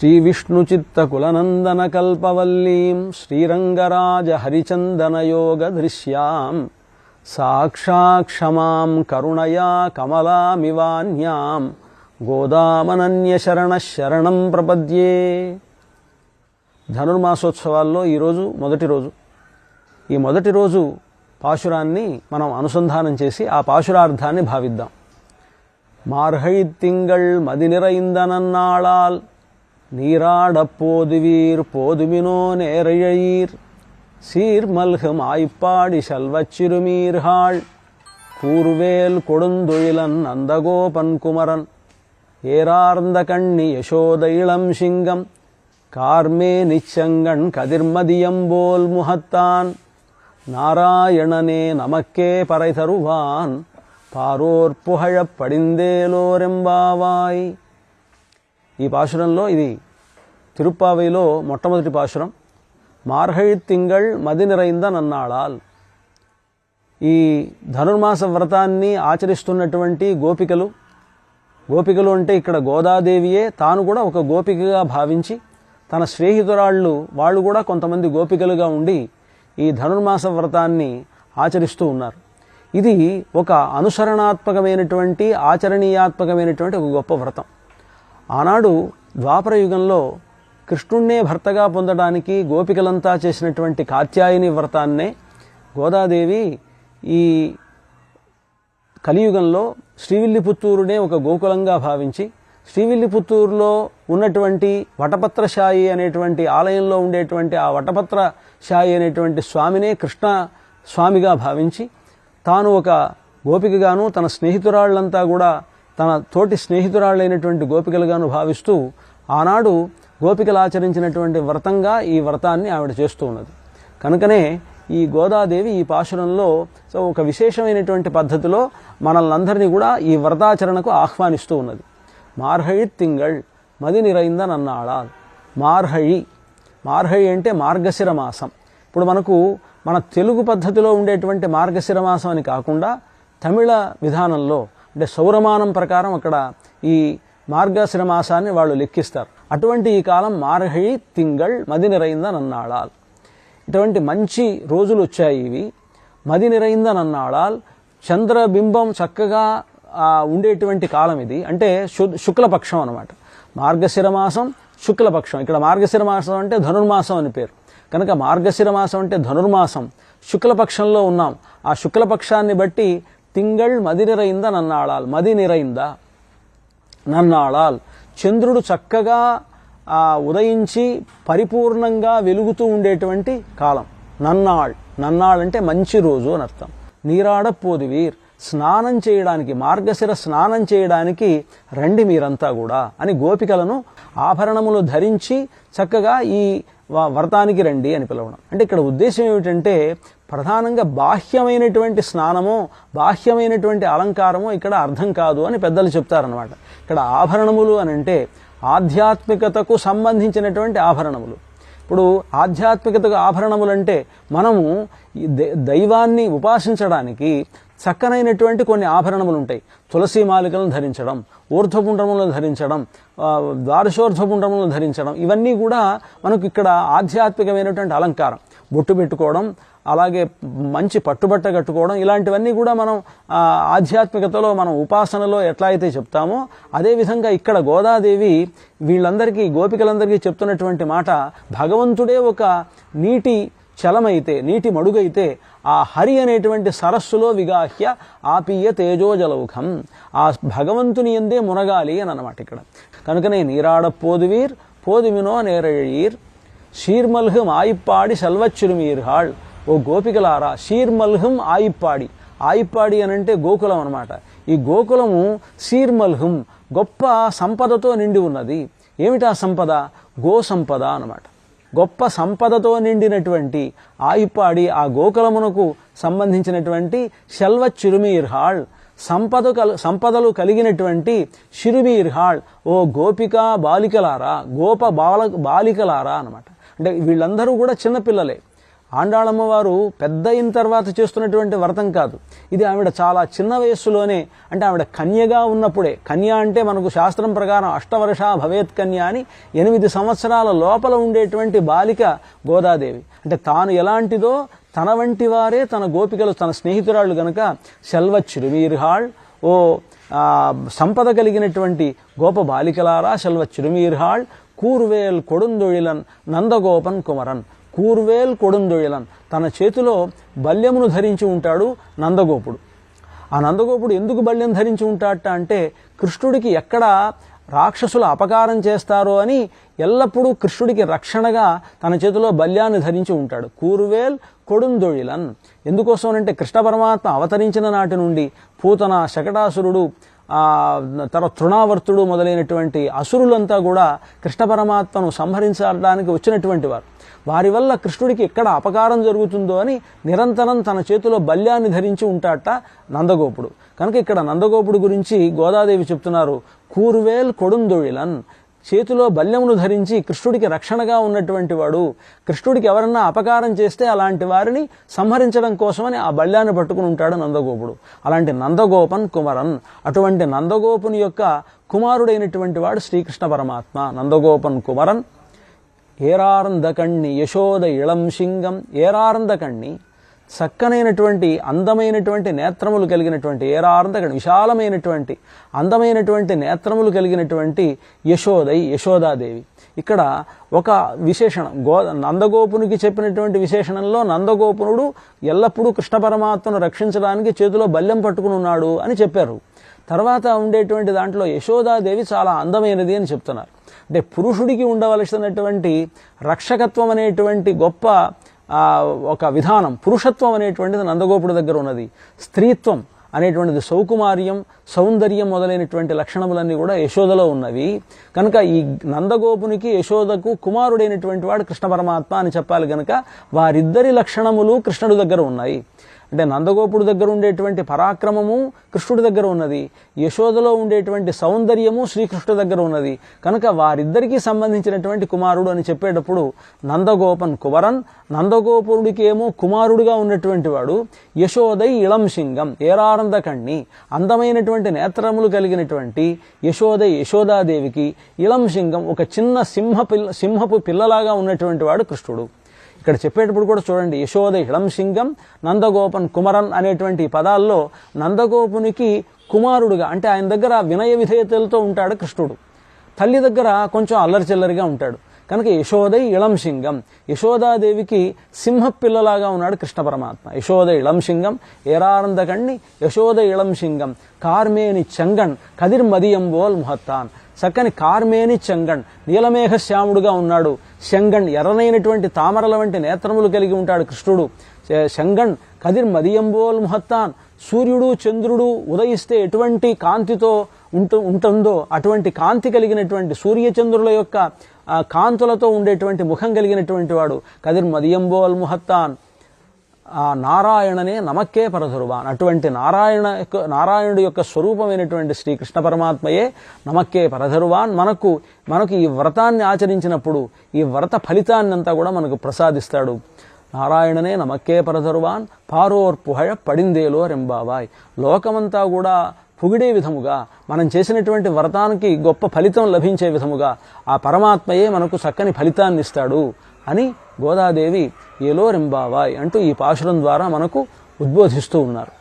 శ్రీవిష్ణుచిత్తకులనందనకల్పవల్లీం శ్రీరంగరాజహరిచందనయోగదృశ్యాం సాక్షాక్షమాం కరుణయా కమలామివాన్యాం గోదామనన్యశరణశరణం ప్రపద్యే. ధనుర్మాసోత్సవాల్లో ఈరోజు మొదటి రోజు. ఈ మొదటి రోజు పాశురాన్ని మనం అనుసంధానం చేసి ఆ పాశురార్థాన్ని భావిద్దాం. మార్హై తింగళ్ మది నిరైందనన్నాళాల్ நீராடப்போதுவீர் போதுமினோ நேரையீர் சீர்மல்கும் ஆய்ப்பாடி செல்வச்சிறுமீர்காள் கூர்வேல் கொடுந்தொழிலன் நந்தகோபன் குமரன் ஏரார்ந்த கண்ணி யசோத இளம் சிங்கம் கார்மே நிச்சங்கண் கதிர்மதியம்போல் முகத்தான் நாராயணனே நமக்கே பறை தருவான் பாரோர் புகழப் படிந்தேலோరెంబావాయ్. ఈ పాశురంలో ఇది తిరుప్పావైలో మొట్టమొదటి పాశురం. మార్హై తింగళ్ మది నిరైంద నన్నాళాల్. ఈ ధనుర్మాస వ్రతాన్ని ఆచరిస్తున్నటువంటి గోపికలు అంటే ఇక్కడ గోదాదేవియే తాను కూడా ఒక గోపికగా భావించి తన స్నేహితురాళ్ళు వాళ్ళు కూడా కొంతమంది గోపికలుగా ఉండి ఈ ధనుర్మాస వ్రతాన్ని ఆచరిస్తూ ఉన్నారు. ఇది ఒక అనుసరణాత్మకమైనటువంటి ఆచరణీయాత్మకమైనటువంటి ఒక గొప్ప వ్రతం. ఆనాడు ద్వాపర యుగంలో కృష్ణుణ్ణే భర్తగా పొందడానికి గోపికలంతా చేసినటువంటి కాత్యాయని వ్రతాన్నే గోదాదేవి ఈ కలియుగంలో శ్రీవిల్లిపుత్తూరునే ఒక గోకులంగా భావించి శ్రీవిల్లిపుత్తూరులో ఉన్నటువంటి వటపత్రశాయి అనేటువంటి ఆలయంలో ఉండేటువంటి ఆ వటపత్రశాయి అనేటువంటి స్వామినే కృష్ణ స్వామిగా భావించి తాను ఒక గోపికగాను తన స్నేహితురాళ్లంతా కూడా తన తోటి స్నేహితురాళ్ళైనటువంటి గోపికలుగాను భావిస్తూ ఆనాడు గోపికలు ఆచరించినటువంటి వ్రతంగా ఈ వ్రతాన్ని ఆవిడ చేస్తూ ఉన్నది. కనుకనే ఈ గోదాదేవి ఈ పాశురంలో ఒక విశేషమైనటువంటి పద్ధతిలో మనల్నందరినీ కూడా ఈ వ్రతాచరణకు ఆహ్వానిస్తూ ఉన్నది. మార్హై తింగళ్ మది నిరైంద నన్నాళాల్. మార్హై అంటే మార్గశిర మాసం. ఇప్పుడు మన తెలుగు పద్ధతిలో ఉండేటువంటి మార్గశిర మాసం అని కాకుండా తమిళ విధానంలో అంటే సౌరమానం ప్రకారం అక్కడ ఈ మార్గశిర మాసాన్ని వాళ్ళు లెక్కిస్తారు. అటువంటి ఈ కాలం మార్హై తింగళ్ మది నిరైంద నన్నాళాల్. ఇటువంటి మంచి రోజులు వచ్చాయి ఇవి. మది నిరైంద నన్నాళాల్ చంద్రబింబం చక్కగా ఉండేటువంటి కాలం ఇది. అంటే శుక్లపక్షం అన్నమాట. మార్గశిర మాసం శుక్లపక్షం. ఇక్కడ మార్గశిర మాసం అంటే ధనుర్మాసం అని పేరు. కనుక మార్గశిర మాసం అంటే ధనుర్మాసం, శుక్లపక్షంలో ఉన్నాం. ఆ శుక్లపక్షాన్ని బట్టి తింగళ్ మది నిరైంద నన్నాళాల్. మది నిరైంద నన్నాళాల్ చంద్రుడు చక్కగా ఉదయించి పరిపూర్ణంగా వెలుగుతూ ఉండేటువంటి కాలం. నన్నాళ్ అంటే మంచి రోజు అని అర్థం. నీరాడపోదువీర్ స్నానం చేయడానికి, మార్గశిర స్నానం చేయడానికి రండి మీరంతా కూడా అని గోపికలను ఆభరణములు ధరించి చక్కగా ఈ వ్రతానికి రండి అని పిలవడం. అంటే ఇక్కడ ఉద్దేశం ఏమిటంటే ప్రధానంగా బాహ్యమైనటువంటి స్నానమో బాహ్యమైనటువంటి అలంకారమో ఇక్కడ అర్థం కాదు అని పెద్దలు చెప్తారనమాట. ఇక్కడ ఆభరణములు అని అంటే ఆధ్యాత్మికతకు సంబంధించినటువంటి ఆభరణములు. ఇప్పుడు ఆధ్యాత్మికతకు ఆభరణములు అంటే మనము దైవాన్ని ఉపాసించడానికి చక్కనైనటువంటి కొన్ని ఆభరణములు ఉంటాయి. తులసి మాలికలను ధరించడం, ఊర్ధ్వపుండ్రములను ధరించడం, ద్వాదశోర్ధ్వపుండ్రములను ధరించడం, ఇవన్నీ కూడా మనకు ఇక్కడ ఆధ్యాత్మికమైనటువంటి అలంకారం. బొట్టు పెట్టుకోవడం, అలాగే మంచి పట్టుబట్ట కట్టుకోవడం, ఇలాంటివన్నీ కూడా మనం ఆధ్యాత్మికతలో మనం ఉపాసనలో ఎట్లా అయితే చెప్తామో అదేవిధంగా ఇక్కడ గోదాదేవి వీళ్ళందరికీ గోపికలందరికీ చెప్తున్నటువంటి మాట, భగవంతుడే ఒక నీటి చలమైతే, నీటి మడుగైతే ఆ హరి అనేటువంటి సరస్సులో విగాహ్య ఆపీయ తేజోజలౌఖం, ఆ భగవంతుని ఎందే మునగాలి అని అన్నమాట ఇక్కడ. కనుకనే నీరాడపోదువీర్ పోదుమినో నేరయీర్ షీర్మల్హం ఆయిప్పాడి సెల్వచ్చిరుమీర్హాళ్. ఓ గోపికలారా, షీర్మల్హం ఆయిప్పాడి అనంటే గోకులం అనమాట. ఈ గోకులము షీర్మల్హం గొప్ప సంపదతో నిండి ఉన్నది. ఏమిటా సంపద? గో సంపద అనమాట. గొప్ప సంపదతో నిండినటువంటి ఆయిప్పాడి ఆ గోకులమునకు సంబంధించినటువంటి శల్వచ్చిరుమీర్హాళ్ సంపదలు కలిగినటువంటి శిరుమీర్హాళ్. ఓ గోపికా బాలికలారా, బాలికలారా అనమాట. అంటే వీళ్ళందరూ కూడా చిన్నపిల్లలే. ఆండాళమ్మ వారు పెద్ద అయిన తర్వాత చేస్తున్నటువంటి వ్రతం కాదు. ఇది ఆవిడ చాలా చిన్న వయస్సులోనే, అంటే ఆవిడ కన్యగా ఉన్నప్పుడే, కన్య అంటే మనకు శాస్త్రం ప్రకారం అష్టవర్ష భవేత్ కన్య అని 8 సంవత్సరాల లోపల ఉండేటువంటి బాలిక గోదాదేవి. అంటే తాను ఎలాంటిదో తన వంటి వారే తన గోపికలు, తన స్నేహితురాళ్ళు గనక శెల్వచ్చిరుమీర్హాళ్, ఓ సంపద కలిగినటువంటి గోప బాలికలారా శెల్వచ్చిరుమీర్హాళ్, కూర్వేల్ కొడుందొళిలన్ నందగోపన్ కుమరన్. కూర్వేల్ కొడుందొళిలన్, తన చేతిలో బల్యమును ధరించి ఉంటాడు నందగోపుడు. ఆ నందగోపుడు ఎందుకు బల్యం ధరించి ఉంటాడట అంటే, కృష్ణుడికి ఎక్కడ రాక్షసులు అపకారం చేస్తారో అని ఎల్లప్పుడూ కృష్ణుడికి రక్షణగా తన చేతిలో బల్యాన్ని ధరించి ఉంటాడు. కూర్వేల్ కొడుందొళిలన్ ఎందుకోసమనంటే, కృష్ణ పరమాత్మ అవతరించిన నాటి నుండి పూతన, శకటాసురుడు, తర్వాత తృణావర్తుడు మొదలైనటువంటి అసురులంతా కూడా కృష్ణ పరమాత్మను సంహరించడానికి వచ్చినటువంటి వారు. వారి వల్ల కృష్ణుడికి ఎక్కడ అపకారం జరుగుతుందో అని నిరంతరం తన చేతిలో బల్యాన్ని ధరించి ఉంటాడట నందగోపుడు. కనుక ఇక్కడ నందగోపుడు గురించి గోదాదేవి చెప్తున్నారు, కూర్వేల్ కొడుందొళిలన్, చేతిలో బల్యమును ధరించి కృష్ణుడికి రక్షణగా ఉన్నటువంటి వాడు. కృష్ణుడికి ఎవరన్నా అపకారం చేస్తే అలాంటి వారిని సంహరించడం కోసమని ఆ బల్యాన్ని పట్టుకుని ఉంటాడు నందగోపుడు. అలాంటి నందగోపన్ కుమరన్, అటువంటి నందగోపుని యొక్క కుమారుడైనటువంటి వాడు శ్రీకృష్ణ పరమాత్మ. నందగోపన్ కుమరన్. ఏరారంద కణ్ణి యశోద ఇళం సింగం. ఏరారంద కణ్ణి, చక్కనైనటువంటి అందమైనటువంటి నేత్రములు కలిగినటువంటి, ఏరారంద కణ్ణి విశాలమైనటువంటి అందమైనటువంటి నేత్రములు కలిగినటువంటి యశోదై, యశోదాదేవి. ఇక్కడ ఒక విశేషణం, నందగోపునికి చెప్పినటువంటి విశేషణంలో నందగోపునుడు ఎల్లప్పుడూ కృష్ణ పరమాత్మను రక్షించడానికి చేతిలో బల్యం పట్టుకుని ఉన్నాడు అని చెప్పారు. తర్వాత ఉండేటువంటి దాంట్లో యశోదాదేవి చాలా అందమైనది అని చెప్తున్నారు. అంటే పురుషుడికి ఉండవలసినటువంటి రక్షకత్వం అనేటువంటి గొప్ప ఒక విధానం, పురుషత్వం అనేటువంటిది నందగోపుడి దగ్గర ఉన్నది. స్త్రీత్వం అనేటువంటిది, సౌకుమార్యం, సౌందర్యం మొదలైనటువంటి లక్షణములన్నీ కూడా యశోదలో ఉన్నవి. కనుక ఈ నందగోపునికి యశోదకు కుమారుడైనటువంటి వాడు కృష్ణ పరమాత్మ అని చెప్పాలి. కనుక వారిద్దరి లక్షణములు కృష్ణుడి దగ్గర ఉన్నాయి. అంటే నందగోపుడు దగ్గర ఉండేటువంటి పరాక్రమము కృష్ణుడి దగ్గర ఉన్నది, యశోదలో ఉండేటువంటి సౌందర్యము శ్రీకృష్ణుడి దగ్గర ఉన్నది. కనుక వారిద్దరికీ సంబంధించినటువంటి కుమారుడు అని చెప్పేటప్పుడు నందగోపన్ కుమరన్, నందగోపుడికి ఏమో కుమారుడుగా ఉన్నటువంటి వాడు. యశోదై ఇళం సింగం, ఏరారంద కణ్ణి, అందమైనటువంటి నేత్రములు కలిగినటువంటి యశోదై, యశోదాదేవికి ఇళం సింగం, ఒక చిన్న సింహపు పిల్లలాగా ఉన్నటువంటి వాడు కృష్ణుడు. ఇక్కడ చెప్పేటప్పుడు కూడా చూడండి, యశోద ఇళం సింగం, నందగోపన్ కుమరన్ అనేటువంటి పదాల్లో నందగోపునికి కుమారుడుగా, అంటే ఆయన దగ్గర వినయ విధేయతలతో ఉంటాడు కృష్ణుడు. తల్లి దగ్గర కొంచెం అల్లరిచిల్లరిగా ఉంటాడు. కనుక యశోదై ఇళం సింగం, యశోదాదేవికి సింహ పిల్లలాగా ఉన్నాడు కృష్ణ పరమాత్మ. యశోద ఇళం సింగం, ఏరారంద కణ్ణి యశోద ఇళం సింగం, కార్మేని చంగణ్ కదిర్మదియం బోల్ ముహత్తాన్. చక్కని కార్మేని చెంగణ్, నీలమేఘ శ్యాముడుగా ఉన్నాడు. శంగణ్, ఎర్రనైనటువంటి తామరల వంటి నేత్రములు కలిగి ఉంటాడు కృష్ణుడు. శంగణ్ కదిర్మదియంబోల్ ముహత్తాన్, సూర్యుడు చంద్రుడు ఉదయిస్తే ఎటువంటి కాంతితో ఉంటుందో అటువంటి కాంతి కలిగినటువంటి, సూర్యచంద్రుల యొక్క కాంతులతో ఉండేటువంటి ముఖం కలిగినటువంటి వాడు. కదిర్మదియంబోల్ ముహత్తాన్, ఆ నారాయణనే నమక్కే పరధరువాన్, అటువంటి నారాయణుడి యొక్క స్వరూపమైనటువంటి శ్రీకృష్ణ పరమాత్మయే నమక్కే పరధరువాన్. మనకు ఈ వ్రతాన్ని ఆచరించినప్పుడు ఈ వ్రత ఫలితాన్ని అంతా కూడా మనకు ప్రసాదిస్తాడు. నారాయణనే నమక్కే పరధరువాన్, పారోర్పుహయ పడిందేలో రెంబావాయ్. లోకమంతా కూడా పొగిడే విధముగా, మనం చేసినటువంటి వ్రతానికి గొప్ప ఫలితం లభించే విధముగా ఆ పరమాత్మయే మనకు చక్కని ఫలితాన్ని ఇస్తాడు అని గోదాదేవి ఏలో రెంబావాయ్ అంటూ ఈ పాశురం ద్వారా మనకు ఉద్బోధిస్తూ ఉన్నారు.